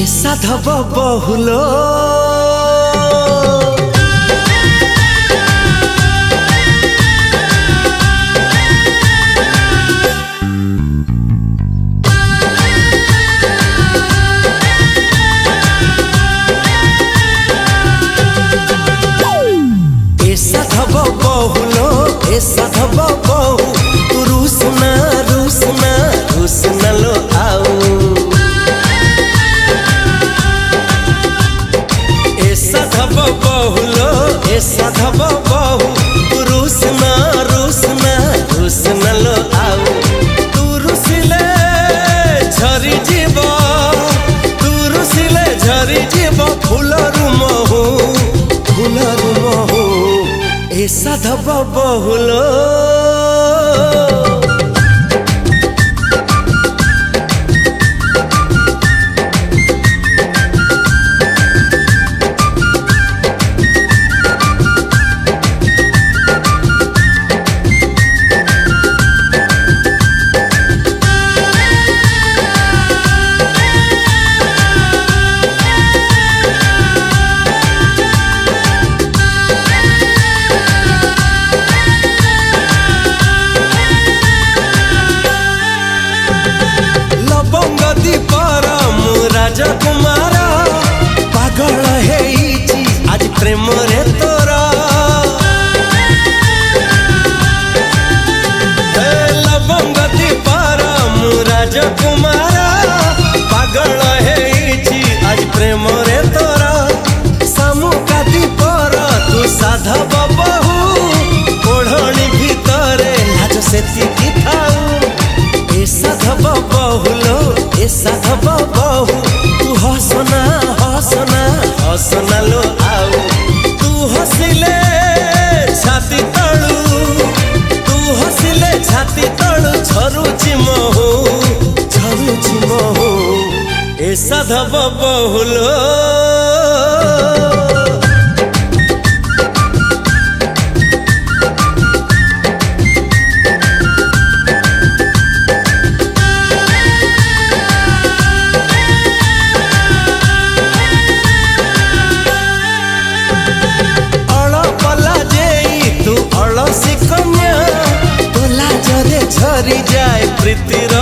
साधव बहुलो साधव बहुलो साधव बहु तू रुसना रुसना रुसना लो आओ साधव बहुलो साधव बहु तू रुसना रुसना रुसना लो आओ तू रुसिले झरी जीव तू रुसिले झरी जीव फूलरु महू फूलरु महू साधव बहुलो राजकुमार पागल है आज प्रेम रे तोरा लवंग दीपार राजकुमार पागल है आज प्रेम रे तोरा सामुका दीपर तू साधव बहु ओढ़णी भितरे लाज सेती थाऊ साधव बहुलो साधव बहु तू हसना हसना हसना लो आओ तू हसिले छाती तळू तू हसिले छाती तळू झरुची महू झरुची महू साधव बहुलो झरी जाए प्रीतिर